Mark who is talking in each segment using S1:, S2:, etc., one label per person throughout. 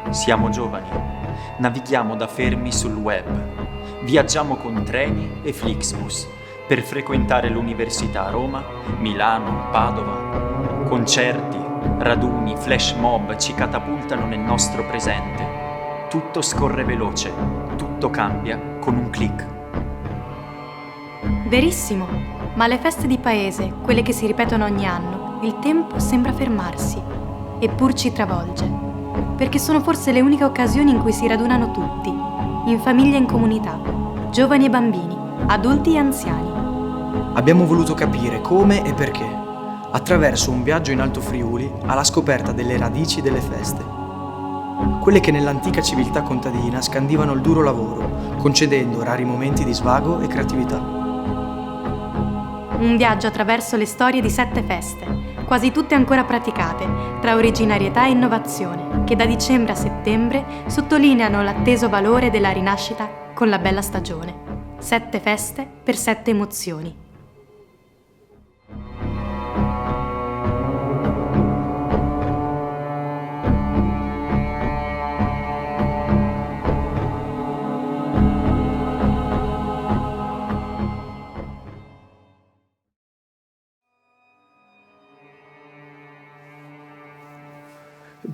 S1: Siamo giovani, navighiamo da fermi sul web, viaggiamo con treni e Flixbus per frequentare l'università a Roma, Milano, Padova. Concerti, raduni, flash mob ci catapultano nel nostro presente. Tutto scorre veloce, tutto cambia con un click.
S2: Verissimo, ma alle feste di paese, quelle che si ripetono ogni anno, il tempo sembra fermarsi, eppur ci travolge, perché sono forse le uniche occasioni in cui si radunano tutti, in famiglia e in comunità, giovani e bambini, adulti e anziani.
S3: Abbiamo voluto capire come e perché, attraverso un viaggio in Alto Friuli alla scoperta delle radici delle feste. Quelle che nell'antica civiltà contadina scandivano il duro lavoro, concedendo rari momenti di svago e creatività.
S2: Un viaggio attraverso le storie di 7 feste, quasi tutte ancora praticate, tra originarietà e innovazione, che da dicembre a settembre sottolineano l'atteso valore della rinascita con la bella stagione. 7 feste per 7 emozioni.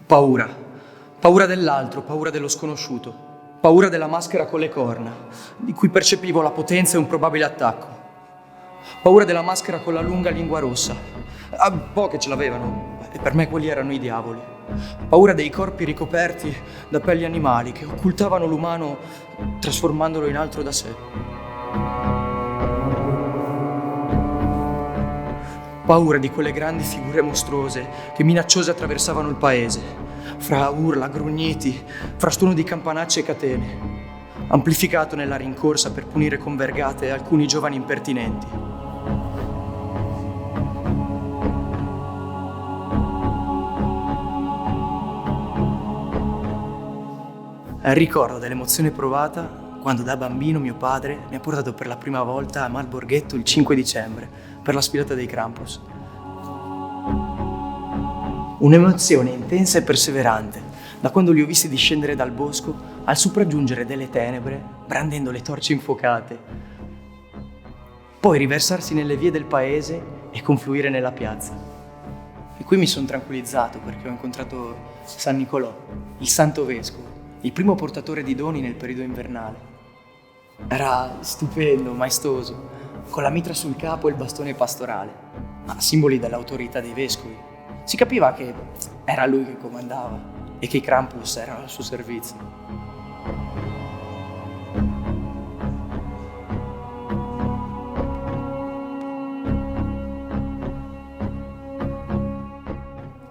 S3: Paura. Paura dell'altro, paura dello sconosciuto. Paura della maschera con le corna, di cui percepivo la potenza e un probabile attacco. Paura della maschera con la lunga lingua rossa. Poche ce l'avevano, e per me quelli erano i diavoli. Paura dei corpi ricoperti da pelli animali che occultavano l'umano trasformandolo in altro da sé. Paura di quelle grandi figure mostruose che minacciose attraversavano il paese, fra urla, grugniti, frastuono di campanacce e catene, amplificato nella rincorsa per punire con vergate alcuni giovani impertinenti. È il ricordo dell'emozione provata quando da bambino mio padre mi ha portato per la prima volta a Malborghetto il 5 dicembre per la sfilata dei Krampus. Un'emozione intensa e perseverante, da quando li ho visti discendere dal bosco al sopraggiungere delle tenebre, brandendo le torce infuocate, poi riversarsi nelle vie del paese e confluire nella piazza. E qui mi sono tranquillizzato perché ho incontrato San Nicolò, il santo vescovo, il primo portatore di doni nel periodo invernale. Era stupendo, maestoso, con la mitra sul capo e il bastone pastorale, ma simboli dell'autorità dei vescovi. Si capiva che era lui che comandava e che i Krampus erano al suo servizio.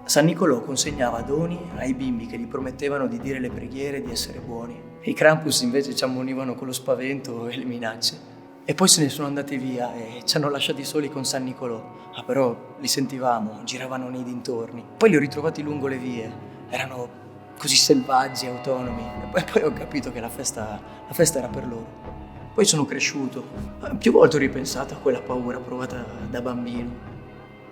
S3: San Nicolò consegnava doni ai bimbi che gli promettevano di dire le preghiere e di essere buoni. I Krampus invece ci ammonivano con lo spavento e le minacce. E poi se ne sono andati via e ci hanno lasciati soli con San Nicolò. Però li sentivamo, giravano nei dintorni. Poi li ho ritrovati lungo le vie. Erano così selvaggi e autonomi. E poi ho capito che la festa era per loro. Poi sono cresciuto. Più volte ho ripensato a quella paura provata da bambino.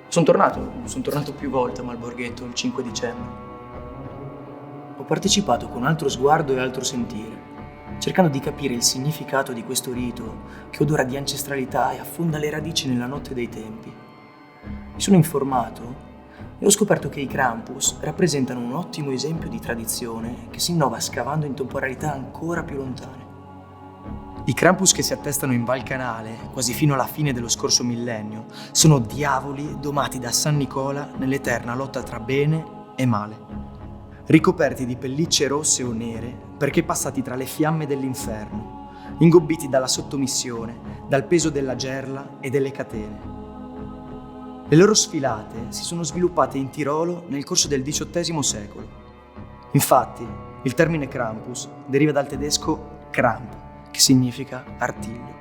S3: Sono tornato più volte a Malborghetto il 5 dicembre. Ho partecipato con altro sguardo e altro sentire, cercando di capire il significato di questo rito che odora di ancestralità e affonda le radici nella notte dei tempi. Mi sono informato e ho scoperto che i Krampus rappresentano un ottimo esempio di tradizione che si innova scavando in temporalità ancora più lontane. I Krampus che si attestano in Val Canale, quasi fino alla fine dello scorso millennio, sono diavoli domati da San Nicola nell'eterna lotta tra bene e male. Ricoperti di pellicce rosse o nere perché passati tra le fiamme dell'inferno, ingobbiti dalla sottomissione, dal peso della gerla e delle catene. Le loro sfilate si sono sviluppate in Tirolo nel corso del XVIII secolo. Infatti, il termine Krampus deriva dal tedesco Kramp, che significa artiglio.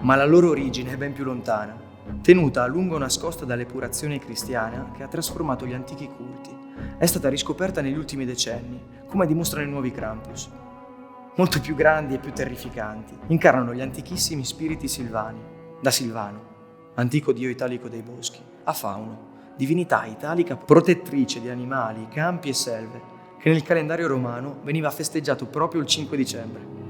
S3: Ma la loro origine è ben più lontana. tenuta a lungo nascosta dall'epurazione cristiana che ha trasformato gli antichi culti. È stata riscoperta negli ultimi decenni, come dimostrano i nuovi Krampus. Molto più grandi e più terrificanti, incarnano gli antichissimi spiriti silvani, da Silvano, antico dio italico dei boschi, a Fauno, divinità italica protettrice di animali, campi e selve, che nel calendario romano veniva festeggiato proprio il 5 dicembre.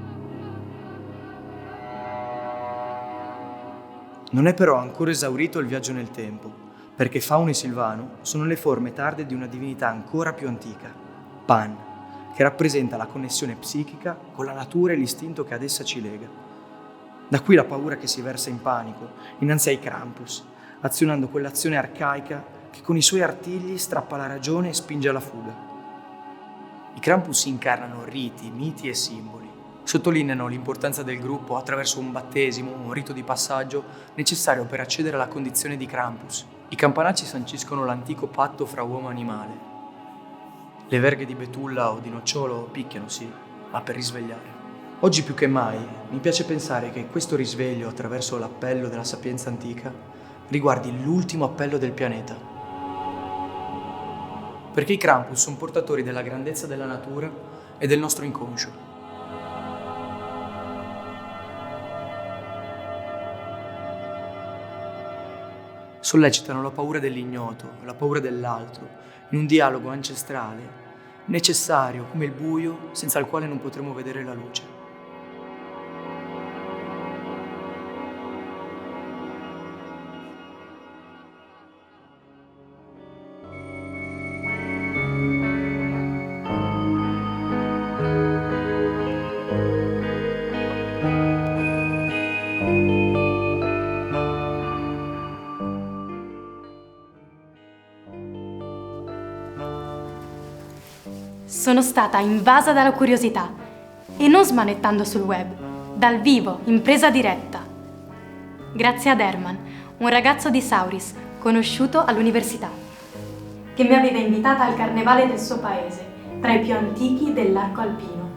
S3: Non è però ancora esaurito il viaggio nel tempo, perché Fauno e Silvano sono le forme tarde di una divinità ancora più antica, Pan, che rappresenta la connessione psichica con la natura e l'istinto che ad essa ci lega. Da qui la paura che si versa in panico innanzi ai Krampus, azionando quell'azione arcaica che con i suoi artigli strappa la ragione e spinge alla fuga. I Krampus incarnano riti, miti e simboli. Sottolineano l'importanza del gruppo attraverso un battesimo, un rito di passaggio necessario per accedere alla condizione di Krampus. I campanacci sanciscono l'antico patto fra uomo e animale. Le verghe di betulla o di nocciolo picchiano, sì, ma per risvegliare. Oggi più che mai mi piace pensare che questo risveglio attraverso l'appello della sapienza antica riguardi l'ultimo appello del pianeta. Perché i Krampus sono portatori della grandezza della natura e del nostro inconscio. Sollecitano la paura dell'ignoto, la paura dell'altro, in un dialogo ancestrale, necessario come il buio senza il quale non potremo vedere la luce.
S2: Sono stata invasa dalla curiosità e non smanettando sul web, dal vivo, in presa diretta. Grazie ad Herman, un ragazzo di Sauris, conosciuto all'università, che mi aveva invitata al carnevale del suo paese, tra i più antichi dell'arco alpino.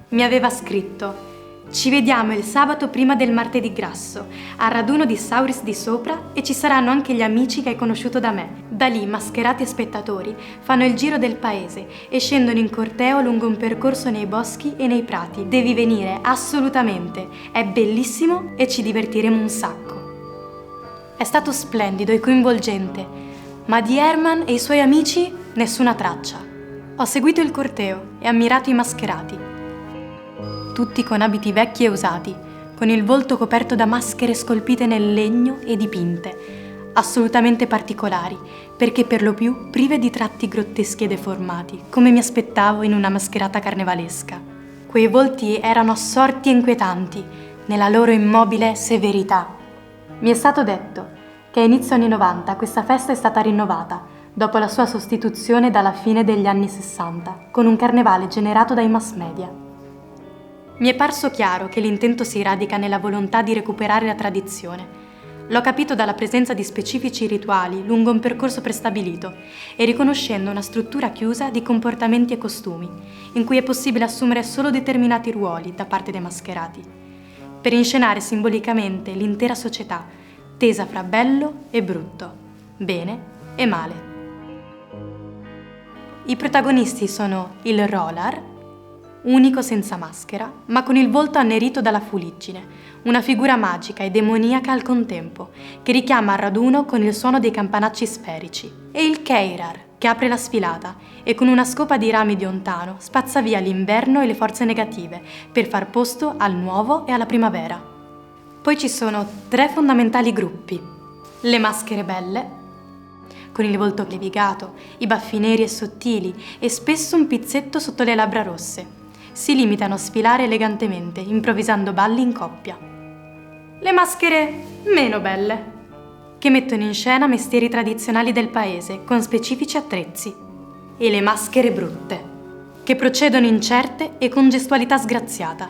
S2: Mi aveva scritto: ci vediamo il sabato prima del martedì grasso, al raduno di Sauris di sopra, e ci saranno anche gli amici che hai conosciuto da me. Da lì, mascherati e spettatori, fanno il giro del paese e scendono in corteo lungo un percorso nei boschi e nei prati. Devi venire, assolutamente. È bellissimo e ci divertiremo un sacco. È stato splendido e coinvolgente, ma di Herman e i suoi amici nessuna traccia. Ho seguito il corteo e ammirato i mascherati. Tutti con abiti vecchi e usati, con il volto coperto da maschere scolpite nel legno e dipinte, assolutamente particolari, perché per lo più prive di tratti grotteschi e deformati, come mi aspettavo in una mascherata carnevalesca. Quei volti erano assorti e inquietanti, nella loro immobile severità. Mi è stato detto che a inizio anni 90 questa festa è stata rinnovata, dopo la sua sostituzione dalla fine degli anni 60, con un carnevale generato dai mass media. Mi è parso chiaro che l'intento si radica nella volontà di recuperare la tradizione. L'ho capito dalla presenza di specifici rituali lungo un percorso prestabilito e riconoscendo una struttura chiusa di comportamenti e costumi, in cui è possibile assumere solo determinati ruoli da parte dei mascherati, per inscenare simbolicamente l'intera società, tesa fra bello e brutto, bene e male. I protagonisti sono il Rolar, unico senza maschera, ma con il volto annerito dalla fuliggine, una figura magica e demoniaca al contempo, che richiama al raduno con il suono dei campanacci sferici, e il Keirar, che apre la sfilata e con una scopa di rami di ontano spazza via l'inverno e le forze negative per far posto al nuovo e alla primavera. Poi ci sono 3 fondamentali gruppi: le maschere belle, con il volto levigato, i baffi neri e sottili e spesso un pizzetto sotto le labbra rosse. Si limitano a sfilare elegantemente, improvvisando balli in coppia. Le maschere meno belle, che mettono in scena mestieri tradizionali del paese con specifici attrezzi. E le maschere brutte, che procedono incerte e con gestualità sgraziata,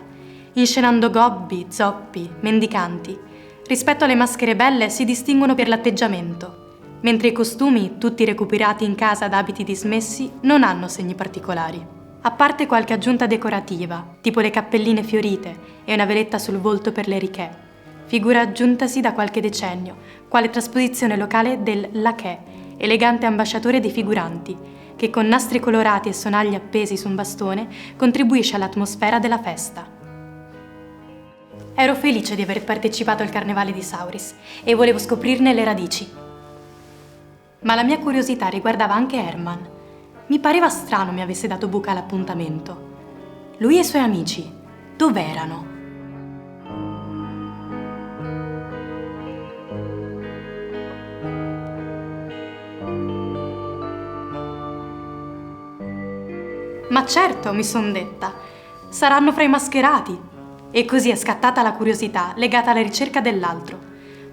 S2: inscenando gobbi, zoppi, mendicanti. Rispetto alle maschere belle si distinguono per l'atteggiamento, mentre i costumi, tutti recuperati in casa da abiti dismessi, non hanno segni particolari. A parte qualche aggiunta decorativa, tipo le cappelline fiorite e una veletta sul volto per le richè, figura aggiuntasi da qualche decennio, quale trasposizione locale del lacchè, elegante ambasciatore dei figuranti, che con nastri colorati e sonagli appesi su un bastone contribuisce all'atmosfera della festa. Ero felice di aver partecipato al carnevale di Sauris e volevo scoprirne le radici. Ma la mia curiosità riguardava anche Herman. Mi pareva strano mi avesse dato buca all'appuntamento. Lui e i suoi amici, dov'erano? Ma certo, mi son detta, saranno fra i mascherati. E così è scattata la curiosità legata alla ricerca dell'altro.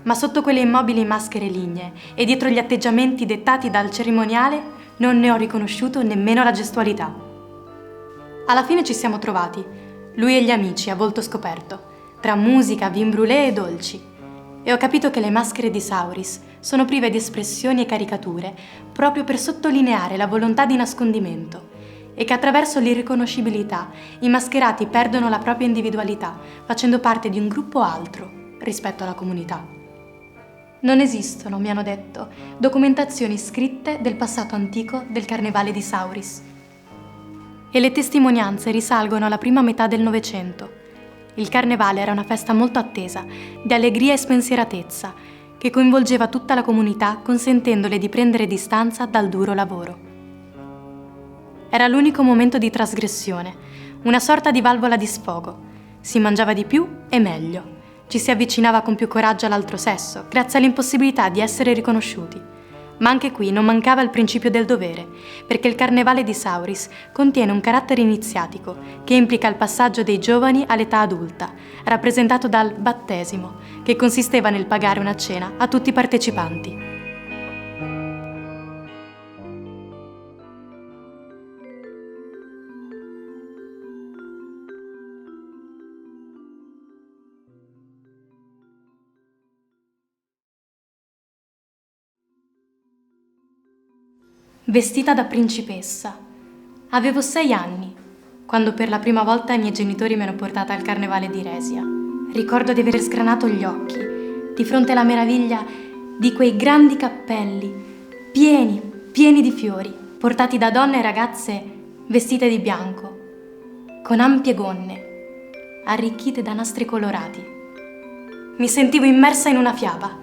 S2: Ma sotto quelle immobili maschere lignee e dietro gli atteggiamenti dettati dal cerimoniale non ne ho riconosciuto nemmeno la gestualità. Alla fine ci siamo trovati, lui e gli amici a volto scoperto, tra musica, vin brûlé e dolci. E ho capito che le maschere di Sauris sono prive di espressioni e caricature proprio per sottolineare la volontà di nascondimento e che attraverso l'irriconoscibilità i mascherati perdono la propria individualità facendo parte di un gruppo altro rispetto alla comunità. Non esistono, mi hanno detto, documentazioni scritte del passato antico del carnevale di Sauris. E le testimonianze risalgono alla prima metà del Novecento. Il carnevale era una festa molto attesa, di allegria e spensieratezza, che coinvolgeva tutta la comunità consentendole di prendere distanza dal duro lavoro. Era l'unico momento di trasgressione, una sorta di valvola di sfogo. Si mangiava di più e meglio. Ci si avvicinava con più coraggio all'altro sesso, grazie all'impossibilità di essere riconosciuti. Ma anche qui non mancava il principio del dovere, perché il carnevale di Sauris contiene un carattere iniziatico che implica il passaggio dei giovani all'età adulta, rappresentato dal battesimo, che consisteva nel pagare una cena a tutti i partecipanti. Vestita da principessa. Avevo 6 anni, quando per la prima volta i miei genitori mi hanno portata al carnevale di Resia. Ricordo di aver sgranato gli occhi di fronte alla meraviglia di quei grandi cappelli, pieni di fiori, portati da donne e ragazze vestite di bianco, con ampie gonne, arricchite da nastri colorati. Mi sentivo immersa in una fiaba,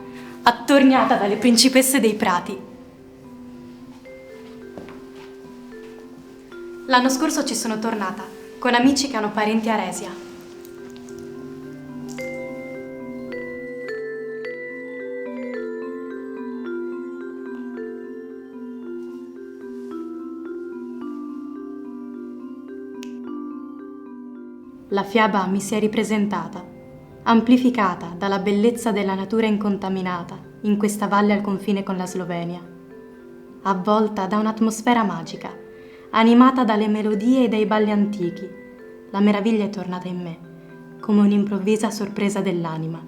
S2: attorniata dalle principesse dei prati. L'anno scorso ci sono tornata, con amici che hanno parenti a Resia. La fiaba mi si è ripresentata, amplificata dalla bellezza della natura incontaminata in questa valle al confine con la Slovenia, avvolta da un'atmosfera magica, animata dalle melodie e dai balli antichi. La meraviglia è tornata in me, come un'improvvisa sorpresa dell'anima.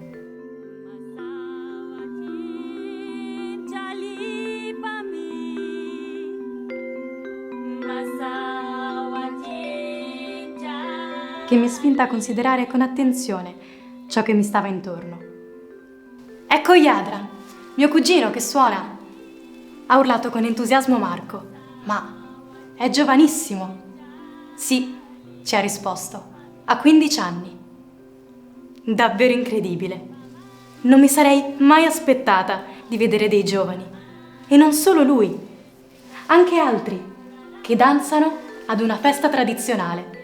S2: Che mi ha spinta a considerare con attenzione ciò che mi stava intorno. Ecco Jadran, mio cugino che suona! Ha urlato con entusiasmo Marco. Ma è giovanissimo. Sì, ci ha risposto. Ha 15 anni. Davvero incredibile. Non mi sarei mai aspettata di vedere dei giovani. E non solo lui, anche altri che danzano ad una festa tradizionale.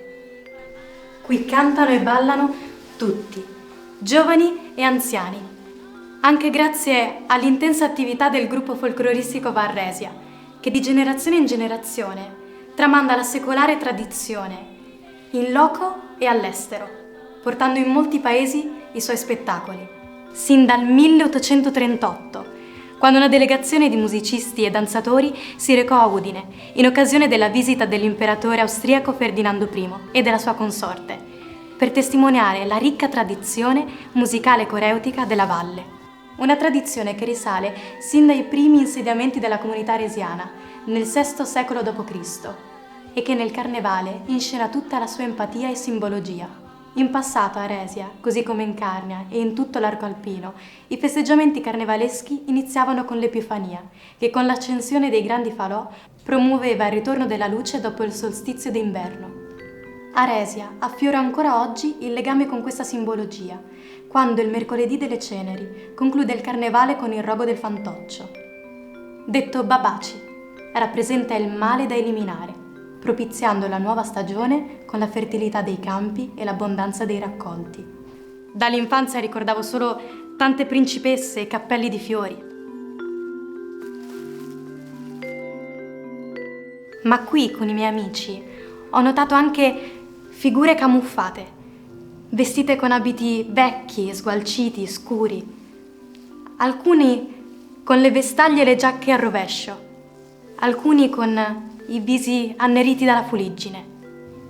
S2: Qui cantano e ballano tutti, giovani e anziani, anche grazie all'intensa attività del gruppo folcloristico Varresia, che di generazione in generazione tramanda la secolare tradizione in loco e all'estero, portando in molti paesi i suoi spettacoli. Sin dal 1838, quando una delegazione di musicisti e danzatori si recò a Udine in occasione della visita dell'imperatore austriaco Ferdinando I e della sua consorte, per testimoniare la ricca tradizione musicale coreutica della valle. Una tradizione che risale sin dai primi insediamenti della comunità resiana, nel VI secolo d.C., e che nel carnevale inscena tutta la sua empatia e simbologia. In passato a Aresia, così come in Carnia e in tutto l'arco alpino, i festeggiamenti carnevaleschi iniziavano con l'Epifania, che con l'accensione dei grandi falò promuoveva il ritorno della luce dopo il solstizio d'inverno. Aresia affiora ancora oggi il legame con questa simbologia, quando il mercoledì delle ceneri conclude il carnevale con il rogo del fantoccio. Detto Babaci, rappresenta il male da eliminare, propiziando la nuova stagione con la fertilità dei campi e l'abbondanza dei raccolti. Dall'infanzia ricordavo solo tante principesse e cappelli di fiori. Ma qui, con i miei amici, ho notato anche figure camuffate, vestite con abiti vecchi, sgualciti, scuri. Alcuni con le vestaglie e le giacche a rovescio, alcuni con i visi anneriti dalla fuliggine.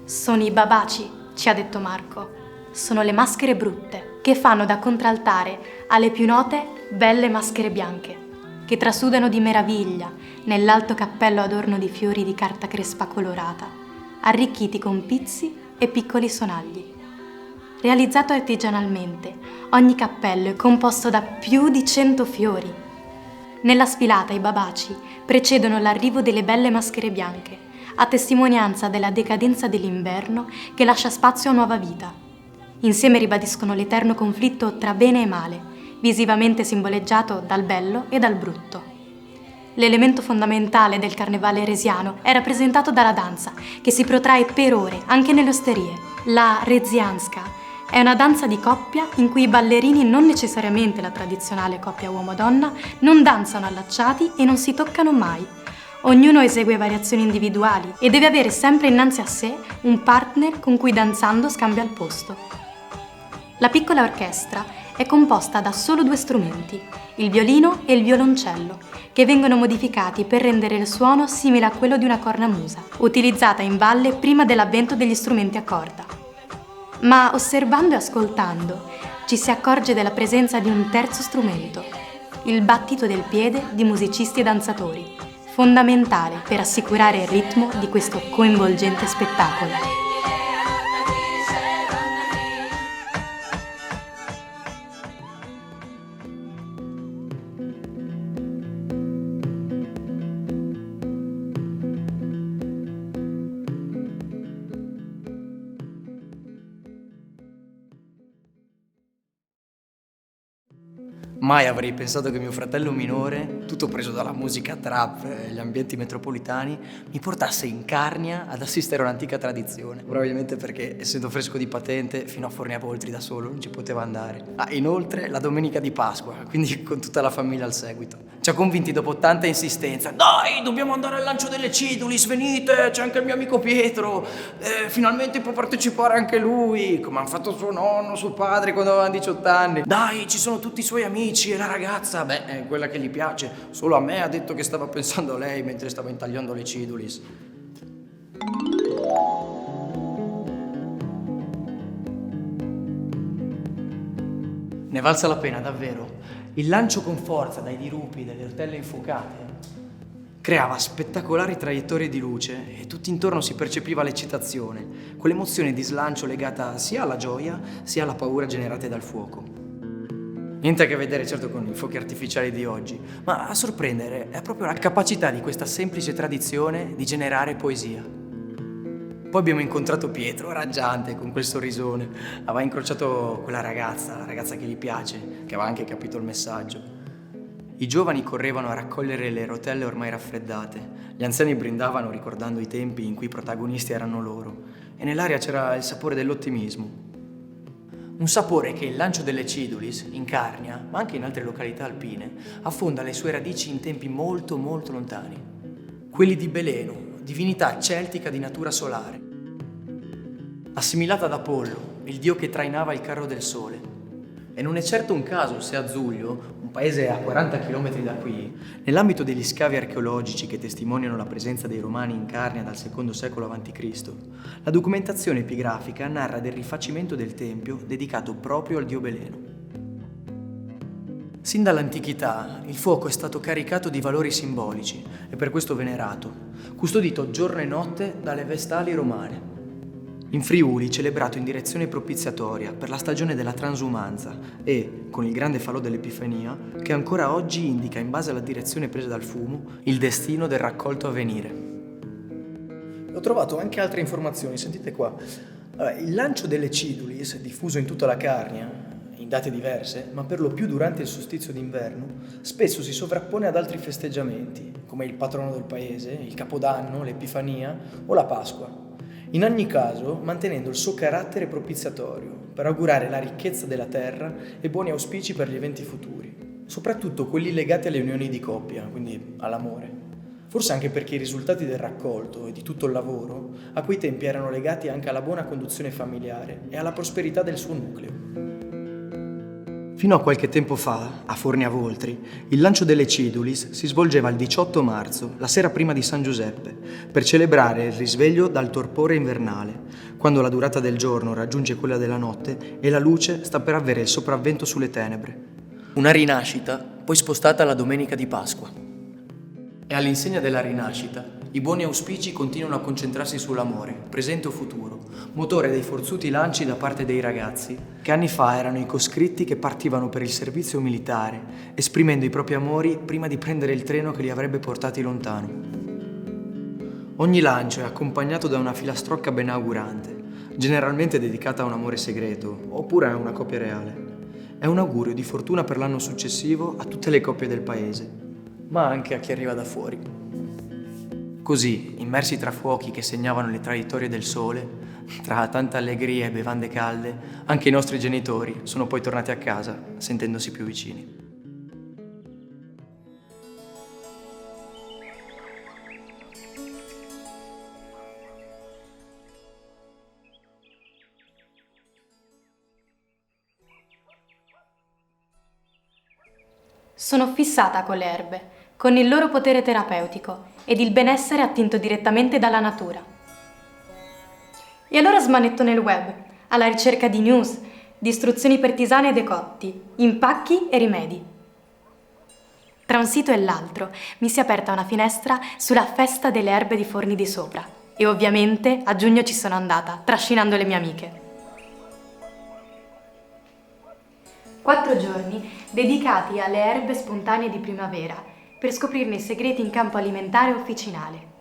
S2: Sono i babaci, ci ha detto Marco. Sono le maschere brutte, che fanno da contraltare alle più note belle maschere bianche, che trasudano di meraviglia nell'alto cappello adorno di fiori di carta crespa colorata, arricchiti con pizzi e piccoli sonagli. Realizzato artigianalmente, ogni cappello è composto da più di 100 fiori. Nella sfilata i babaci precedono l'arrivo delle belle maschere bianche, a testimonianza della decadenza dell'inverno che lascia spazio a nuova vita. Insieme ribadiscono l'eterno conflitto tra bene e male, visivamente simboleggiato dal bello e dal brutto. L'elemento fondamentale del carnevale aresiano è rappresentato dalla danza, che si protrae per ore, anche nelle osterie. La rezianska è una danza di coppia in cui i ballerini, non necessariamente la tradizionale coppia uomo-donna, non danzano allacciati e non si toccano mai. Ognuno esegue variazioni individuali e deve avere sempre innanzi a sé un partner con cui danzando scambia il posto. La piccola orchestra è composta da solo 2 strumenti, il violino e il violoncello, che vengono modificati per rendere il suono simile a quello di una cornamusa, utilizzata in valle prima dell'avvento degli strumenti a corda. Ma osservando e ascoltando ci si accorge della presenza di un terzo strumento, il battito del piede di musicisti e danzatori, fondamentale per assicurare il ritmo di questo coinvolgente spettacolo.
S3: Mai avrei pensato che mio fratello minore, tutto preso dalla musica trap e gli ambienti metropolitani, mi portasse in Carnia ad assistere a un'antica tradizione. Probabilmente perché, essendo fresco di patente, fino a Forniavoltri da solo non ci poteva andare. Inoltre la domenica di Pasqua, quindi con tutta la famiglia al seguito. Ci ha convinti dopo tanta insistenza. Dai, dobbiamo andare al lancio delle Cidulis, venite, c'è anche il mio amico Pietro. Finalmente può partecipare anche lui, come hanno fatto suo nonno, suo padre quando avevano 18 anni. Dai, ci sono tutti i suoi amici e la ragazza, è quella che gli piace. Solo a me ha detto che stava pensando a lei mentre stava intagliando le Cidulis. Ne valsa la pena, davvero. Il lancio con forza dai dirupi delle rotelle infuocate creava spettacolari traiettorie di luce e tutt'intorno si percepiva l'eccitazione, quell'emozione di slancio legata sia alla gioia sia alla paura generate dal fuoco. Niente a che vedere certo con i fuochi artificiali di oggi, ma a sorprendere è proprio la capacità di questa semplice tradizione di generare poesia. Poi abbiamo incontrato Pietro, raggiante, con quel sorrisone. Aveva incrociato quella ragazza, la ragazza che gli piace, che aveva anche capito il messaggio. I giovani correvano a raccogliere le rotelle ormai raffreddate. Gli anziani brindavano ricordando i tempi in cui i protagonisti erano loro. E nell'aria c'era il sapore dell'ottimismo. Un sapore che il lancio delle Cidulis, in Carnia, ma anche in altre località alpine, affonda le sue radici in tempi molto molto lontani. Quelli di Beleno, divinità celtica di natura solare. Assimilata ad Apollo, il dio che trainava il carro del sole. E non è certo un caso se a Zuglio, un paese a 40 km da qui, nell'ambito degli scavi archeologici che testimoniano la presenza dei Romani in Carnia dal II secolo a.C., la documentazione epigrafica narra del rifacimento del tempio dedicato proprio al dio Beleno. Sin dall'antichità il fuoco è stato caricato di valori simbolici e per questo venerato, custodito giorno e notte dalle vestali romane. In Friuli celebrato in direzione propiziatoria per la stagione della transumanza e, con il grande falò dell'Epifania, che ancora oggi indica in base alla direzione presa dal fumo il destino del raccolto a venire. Ho trovato anche altre informazioni, sentite qua. Il lancio delle cidulis, diffuso in tutta la Carnia, in date diverse, ma per lo più durante il solstizio d'inverno, spesso si sovrappone ad altri festeggiamenti, come il patrono del paese, il Capodanno, l'Epifania o la Pasqua. In ogni caso, mantenendo il suo carattere propiziatorio, per augurare la ricchezza della terra e buoni auspici per gli eventi futuri, soprattutto quelli legati alle unioni di coppia, quindi all'amore. Forse anche perché i risultati del raccolto e di tutto il lavoro a quei tempi erano legati anche alla buona conduzione familiare e alla prosperità del suo nucleo. Fino a qualche tempo fa, a Forni a Voltri, il lancio delle cidulis si svolgeva il 18 marzo, la sera prima di San Giuseppe, per celebrare il risveglio dal torpore invernale, quando la durata del giorno raggiunge quella della notte e la luce sta per avere il sopravvento sulle tenebre. Una rinascita, poi spostata alla domenica di Pasqua. E all'insegna della rinascita, i buoni auspici continuano a concentrarsi sull'amore, presente o futuro, motore dei forzuti lanci da parte dei ragazzi, che anni fa erano i coscritti che partivano per il servizio militare, esprimendo i propri amori prima di prendere il treno che li avrebbe portati lontano. Ogni lancio è accompagnato da una filastrocca benaugurante, generalmente dedicata a un amore segreto, oppure a una coppia reale. È un augurio di fortuna per l'anno successivo a tutte le coppie del paese, ma anche a chi arriva da fuori. Così, immersi tra fuochi che segnavano le traiettorie del sole, tra tanta allegria e bevande calde, anche i nostri genitori sono poi tornati a casa, sentendosi più vicini.
S2: Sono fissata con le erbe, con il loro potere terapeutico ed il benessere attinto direttamente dalla natura. E allora smanetto nel web, alla ricerca di news, di istruzioni per tisane e decotti, impacchi e rimedi. Tra un sito e l'altro mi si è aperta una finestra sulla festa delle erbe di Forni di Sopra e ovviamente a giugno ci sono andata, trascinando le mie amiche. 4 giorni dedicati alle erbe spontanee di primavera per scoprirne i segreti in campo alimentare e officinale,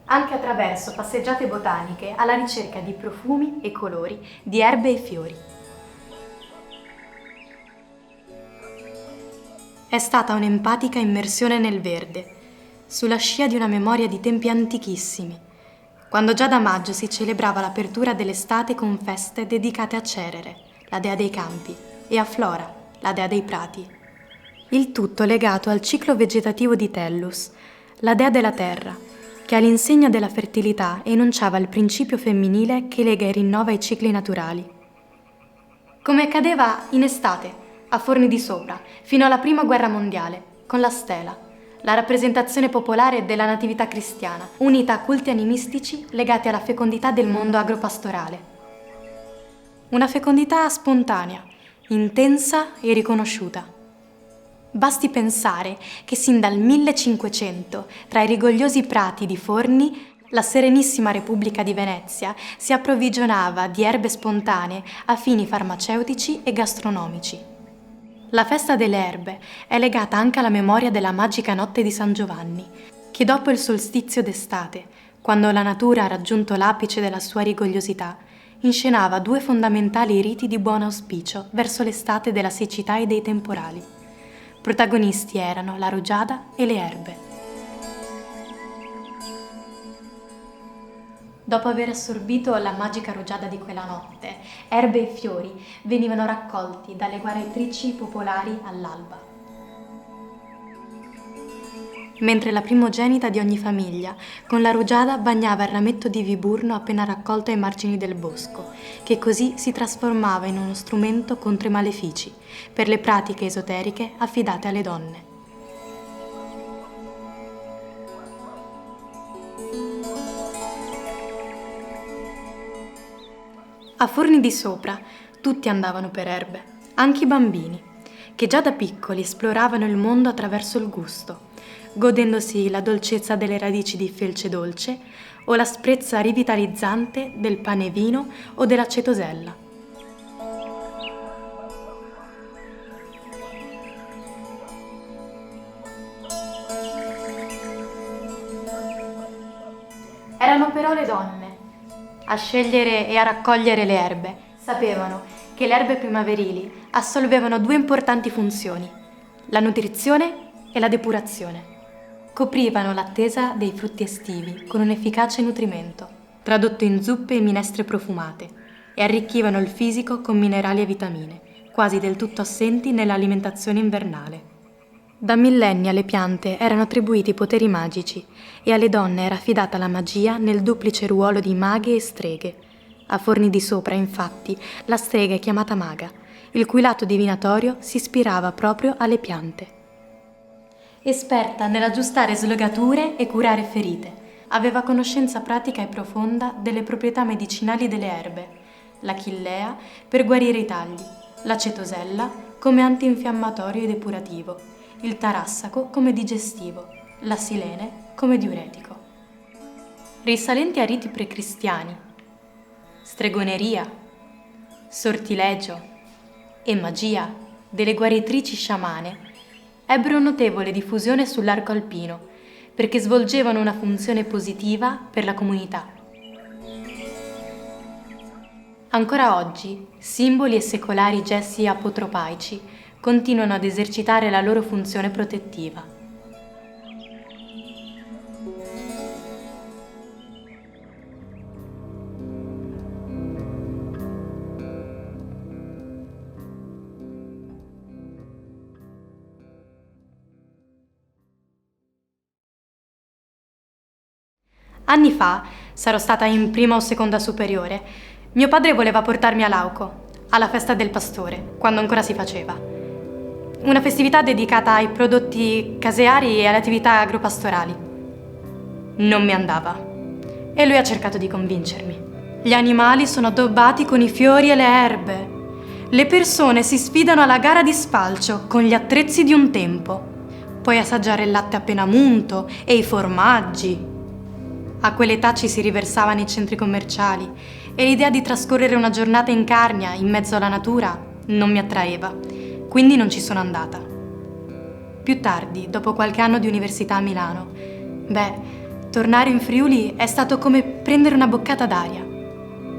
S2: anche attraverso passeggiate botaniche alla ricerca di profumi e colori di erbe e fiori. È stata un'empatica immersione nel verde, sulla scia di una memoria di tempi antichissimi, quando già da maggio si celebrava l'apertura dell'estate con feste dedicate a Cerere, la dea dei campi, e a Flora, la dea dei prati. Il tutto legato al ciclo vegetativo di Tellus, la dea della terra, che all'insegna della fertilità enunciava il principio femminile che lega e rinnova i cicli naturali. Come accadeva in estate, a Forni di Sopra, fino alla Prima Guerra Mondiale, con la stela, la rappresentazione popolare della natività cristiana, unita a culti animistici legati alla fecondità del mondo agropastorale. Una fecondità spontanea, intensa e riconosciuta. Basti pensare che sin dal 1500, tra i rigogliosi prati di Forni, la Serenissima Repubblica di Venezia si approvvigionava di erbe spontanee a fini farmaceutici e gastronomici. La festa delle erbe è legata anche alla memoria della magica notte di San Giovanni, che dopo il solstizio d'estate, quando la natura ha raggiunto l'apice della sua rigogliosità, inscenava 2 fondamentali riti di buon auspicio verso l'estate della siccità e dei temporali. Protagonisti erano la rugiada e le erbe. Dopo aver assorbito la magica rugiada di quella notte, erbe e fiori venivano raccolti dalle guaritrici popolari all'alba. Mentre la primogenita di ogni famiglia, con la rugiada bagnava il rametto di viburno appena raccolto ai margini del bosco, che così si trasformava in uno strumento contro i malefici, per le pratiche esoteriche affidate alle donne. A Forni di Sopra tutti andavano per erbe, anche i bambini, che già da piccoli esploravano il mondo attraverso il gusto, godendosi la dolcezza delle radici di felce dolce o l'asprezza rivitalizzante del pane vino o dell'acetosella. Erano però le donne a scegliere e a raccogliere le erbe. Sapevano che le erbe primaverili assolvevano due importanti funzioni: la nutrizione e la depurazione. Coprivano l'attesa dei frutti estivi con un efficace nutrimento, tradotto in zuppe e minestre profumate, e arricchivano il fisico con minerali e vitamine, quasi del tutto assenti nell'alimentazione invernale. Da millenni alle piante erano attribuiti poteri magici e alle donne era affidata la magia nel duplice ruolo di maghe e streghe. A Forni di Sopra, infatti, la strega è chiamata maga, il cui lato divinatorio si ispirava proprio alle piante. Esperta nell'aggiustare slogature e curare ferite, aveva conoscenza pratica e profonda delle proprietà medicinali delle erbe, la chillea per guarire i tagli, l'acetosella come antinfiammatorio e depurativo, il tarassaco come digestivo, la silene come diuretico. Risalenti a riti precristiani, stregoneria, sortilegio e magia delle guaritrici sciamane ebbero notevole diffusione sull'arco alpino perché svolgevano una funzione positiva per la comunità. Ancora oggi, simboli e secolari gesti apotropaici continuano ad esercitare la loro funzione protettiva. Anni fa, sarò stata in prima o seconda superiore, mio padre voleva portarmi a Lauco, alla festa del pastore, quando ancora si faceva. Una festività dedicata ai prodotti caseari e alle attività agropastorali. Non mi andava. E lui ha cercato di convincermi. Gli animali sono addobbati con i fiori e le erbe. Le persone si sfidano alla gara di spalcio con gli attrezzi di un tempo. Puoi assaggiare il latte appena munto e i formaggi. A quell'età ci si riversava nei centri commerciali e l'idea di trascorrere una giornata in Carnia, in mezzo alla natura, non mi attraeva, quindi non ci sono andata. Più tardi, dopo qualche anno di università a Milano, tornare in Friuli è stato come prendere una boccata d'aria.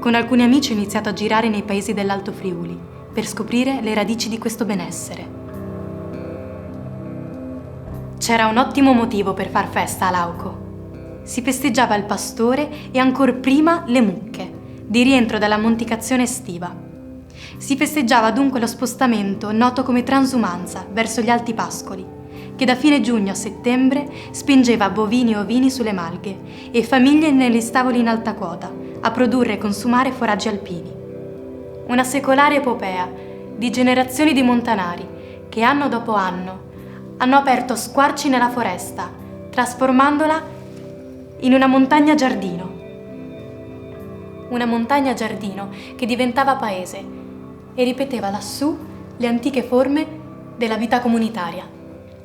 S2: Con alcuni amici ho iniziato a girare nei paesi dell'Alto Friuli per scoprire le radici di questo benessere. C'era un ottimo motivo per far festa a Lauco. Si festeggiava il pastore e ancor prima le mucche, di rientro dalla monticazione estiva. Si festeggiava dunque lo spostamento noto come transumanza verso gli alti pascoli, che da fine giugno a settembre spingeva bovini e ovini sulle malghe e famiglie negli stavoli in alta quota a produrre e consumare foraggi alpini. Una secolare epopea di generazioni di montanari che anno dopo anno hanno aperto squarci nella foresta, trasformandola in una montagna giardino. Una montagna giardino che diventava paese e ripeteva lassù le antiche forme della vita comunitaria.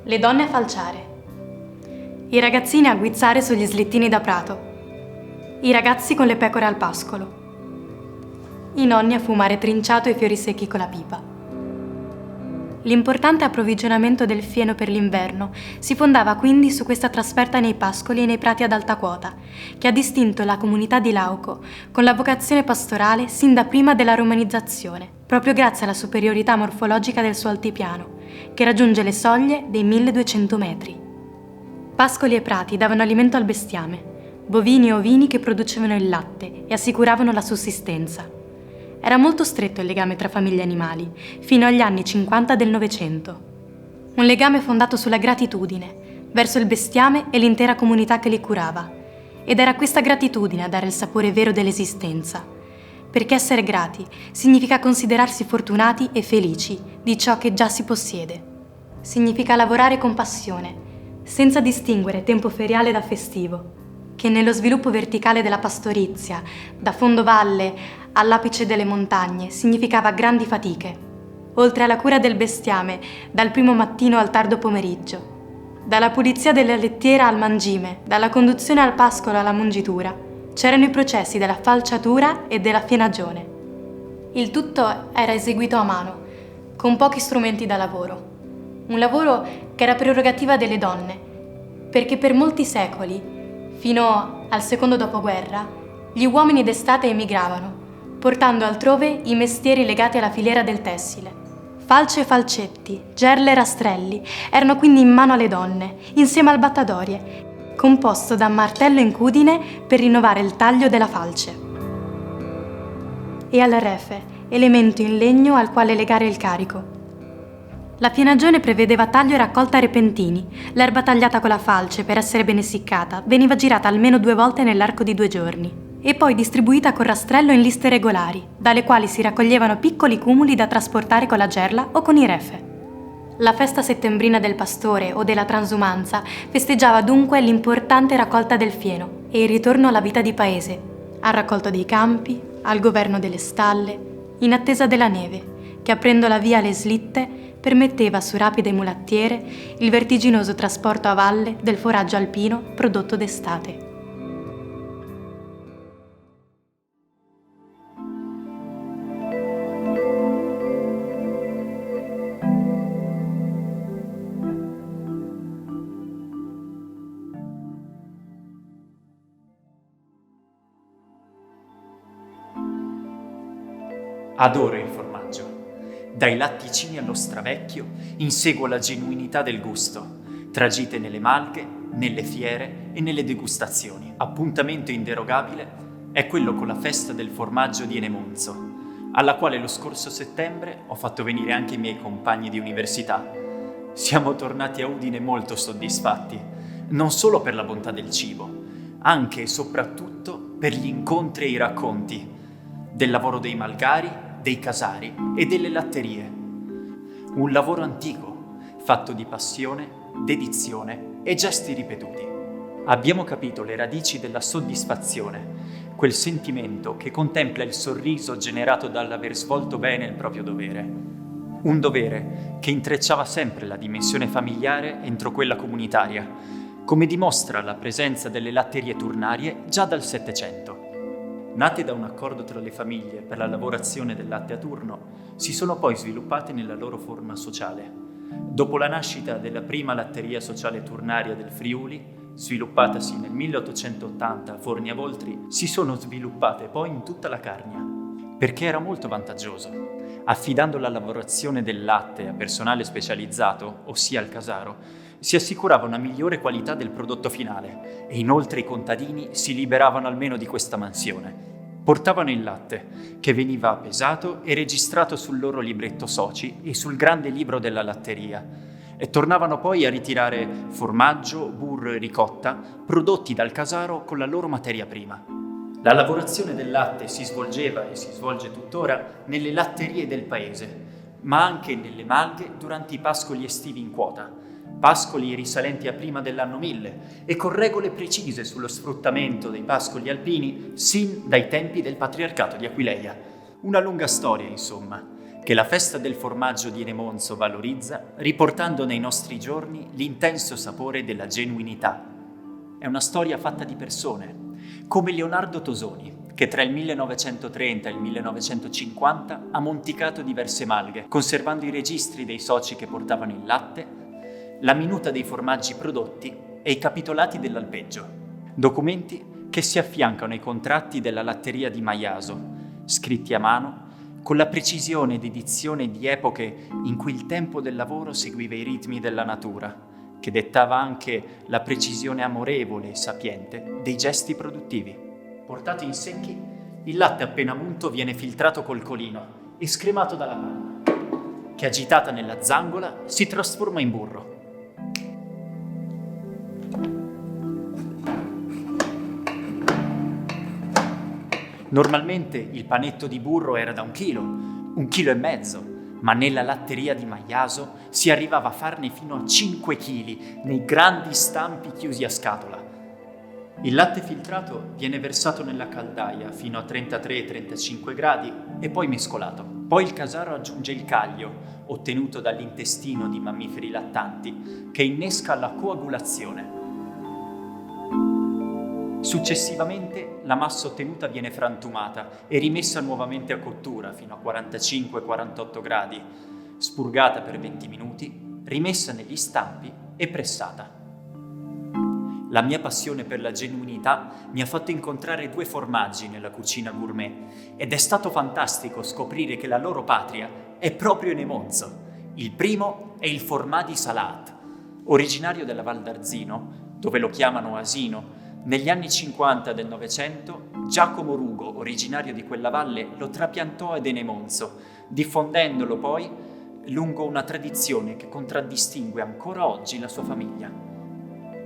S2: Le donne a falciare, i ragazzini a guizzare sugli slittini da prato, i ragazzi con le pecore al pascolo, i nonni a fumare trinciato e fiori secchi con la pipa. L'importante approvvigionamento del fieno per l'inverno si fondava quindi su questa trasferta nei pascoli e nei prati ad alta quota, che ha distinto la comunità di Lauco con la vocazione pastorale sin da prima della romanizzazione, proprio grazie alla superiorità morfologica del suo altipiano, che raggiunge le soglie dei 1200 metri. Pascoli e prati davano alimento al bestiame, bovini e ovini che producevano il latte e assicuravano la sussistenza. Era molto stretto il legame tra famiglie e animali, fino agli anni 50 del Novecento. Un legame fondato sulla gratitudine, verso il bestiame e l'intera comunità che li curava. Ed era questa gratitudine a dare il sapore vero dell'esistenza. Perché essere grati significa considerarsi fortunati e felici di ciò che già si possiede. Significa lavorare con passione, senza distinguere tempo feriale da festivo, che nello sviluppo verticale della pastorizia, da fondovalle all'apice delle montagne, significava grandi fatiche, oltre alla cura del bestiame dal primo mattino al tardo pomeriggio. Dalla pulizia della lettiera al mangime, dalla conduzione al pascolo alla mungitura, c'erano i processi della falciatura e della fienagione. Il tutto era eseguito a mano, con pochi strumenti da lavoro. Un lavoro che era prerogativa delle donne, perché per molti secoli, fino al secondo dopoguerra, gli uomini d'estate emigravano, portando altrove i mestieri legati alla filiera del tessile. Falce e falcetti, gerle e rastrelli erano quindi in mano alle donne, insieme al battadorie, composto da martello e incudine per rinnovare il taglio della falce. E al refe, elemento in legno al quale legare il carico. La fienagione prevedeva taglio e raccolta repentini. L'erba tagliata con la falce per essere ben essiccata veniva girata almeno 2 volte nell'arco di 2 giorni e poi distribuita con rastrello in liste regolari, dalle quali si raccoglievano piccoli cumuli da trasportare con la gerla o con i refe. La festa settembrina del pastore o della transumanza festeggiava dunque l'importante raccolta del fieno e il ritorno alla vita di paese, al raccolto dei campi, al governo delle stalle, in attesa della neve, che aprendo la via alle slitte permetteva su rapide mulattiere il vertiginoso trasporto a valle del foraggio alpino prodotto d'estate.
S1: Adoro il formaggio. Dai latticini allo stravecchio inseguo la genuinità del gusto, tragite nelle malghe, nelle fiere e nelle degustazioni. Appuntamento inderogabile è quello con la festa del formaggio di Enemonzo, alla quale lo scorso settembre ho fatto venire anche i miei compagni di università. Siamo tornati a Udine molto soddisfatti, non solo per la bontà del cibo, anche e soprattutto per gli incontri e i racconti del lavoro dei malgari, dei casari e delle latterie. Un lavoro antico, fatto di passione, dedizione e gesti ripetuti. Abbiamo capito le radici della soddisfazione, quel sentimento che contempla il sorriso generato dall'aver svolto bene il proprio dovere. Un dovere che intrecciava sempre la dimensione familiare entro quella comunitaria, come dimostra la presenza delle latterie turnarie già dal Settecento. Nate da un accordo tra le famiglie per la lavorazione del latte a turno, si sono poi sviluppate nella loro forma sociale. Dopo la nascita della prima latteria sociale turnaria del Friuli, sviluppatasi nel 1880 a Forni a Voltri, si sono sviluppate poi in tutta la Carnia, perché era molto vantaggioso. Affidando la lavorazione del latte a personale specializzato, ossia al casaro, si assicurava una migliore qualità del prodotto finale e inoltre i contadini si liberavano almeno di questa mansione. Portavano il latte, che veniva pesato e registrato sul loro libretto soci e sul grande libro della latteria, e tornavano poi a ritirare formaggio, burro e ricotta prodotti dal casaro con la loro materia prima. La lavorazione del latte si svolgeva e si svolge tuttora nelle latterie del paese, ma anche nelle malghe durante i pascoli estivi in quota, pascoli risalenti a prima dell'anno 1000 e con regole precise sullo sfruttamento dei pascoli alpini sin dai tempi del patriarcato di Aquileia. Una lunga storia, insomma, che la festa del formaggio di Enemonzo valorizza, riportando nei nostri giorni l'intenso sapore della genuinità. È una storia fatta di persone, come Leonardo Tosoni, che tra il 1930 e il 1950 ha monticato diverse malghe, conservando i registri dei soci che portavano il latte, la minuta dei formaggi prodotti e i capitolati dell'alpeggio, documenti che si affiancano ai contratti della latteria di Maiaso, scritti a mano con la precisione ed edizione di epoche in cui il tempo del lavoro seguiva i ritmi della natura, che dettava anche la precisione amorevole e sapiente dei gesti produttivi. Portato in secchi, il latte appena munto viene filtrato col colino e scremato dalla panna, che agitata nella zangola si trasforma in burro. Normalmente il panetto di burro era da 1 chilo, 1,5 chili, ma nella latteria di Maiaso si arrivava a farne fino a 5 chili nei grandi stampi chiusi a scatola. Il latte filtrato viene versato nella caldaia fino a 33-35 gradi e poi mescolato. Poi il casaro aggiunge il caglio, ottenuto dall'intestino di mammiferi lattanti, che innesca la coagulazione. Successivamente la massa ottenuta viene frantumata e rimessa nuovamente a cottura fino a 45-48 gradi, spurgata per 20 minuti, rimessa negli stampi e pressata. La mia passione per la genuinità mi ha fatto incontrare 2 formaggi nella cucina gourmet ed è stato fantastico scoprire che la loro patria è proprio in Emonzo. Il primo è il Formadi Salat, originario della Val d'Arzino, dove lo chiamano asino. Negli anni 50 del Novecento, Giacomo Rugo, originario di quella valle, lo trapiantò ad Enemonzo, diffondendolo poi lungo una tradizione che contraddistingue ancora oggi la sua famiglia.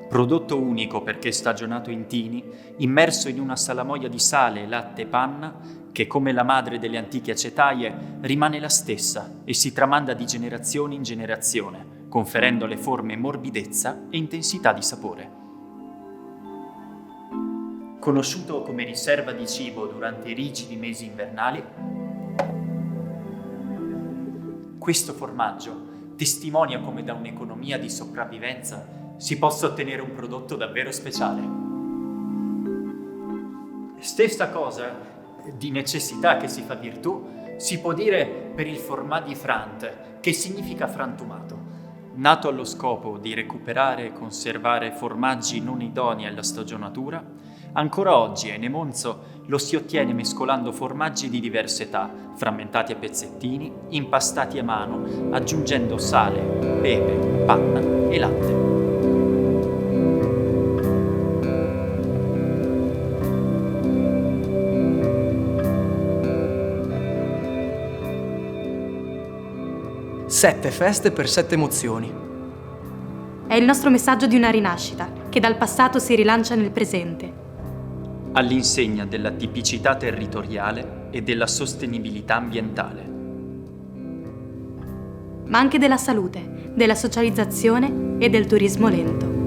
S1: Prodotto unico perché stagionato in tini, immerso in una salamoia di sale, latte e panna, che come la madre delle antiche acetaie rimane la stessa e si tramanda di generazione in generazione, conferendo alle forme morbidezza e intensità di sapore. Conosciuto come riserva di cibo durante i rigidi mesi invernali, questo formaggio testimonia come da un'economia di sopravvivenza si possa ottenere un prodotto davvero speciale. Stessa cosa di necessità che si fa virtù si può dire per il Formadi Frant, che significa frantumato. Nato allo scopo di recuperare e conservare formaggi non idonei alla stagionatura, ancora oggi a Enemonzo lo si ottiene mescolando formaggi di diverse età, frammentati a pezzettini, impastati a mano, aggiungendo sale, pepe, panna e latte.
S3: Sette feste per 7 emozioni.
S2: È il nostro messaggio di una rinascita, che dal passato si rilancia nel presente.
S1: All'insegna della tipicità territoriale e della sostenibilità ambientale.
S2: Ma anche della salute, della socializzazione e del turismo lento.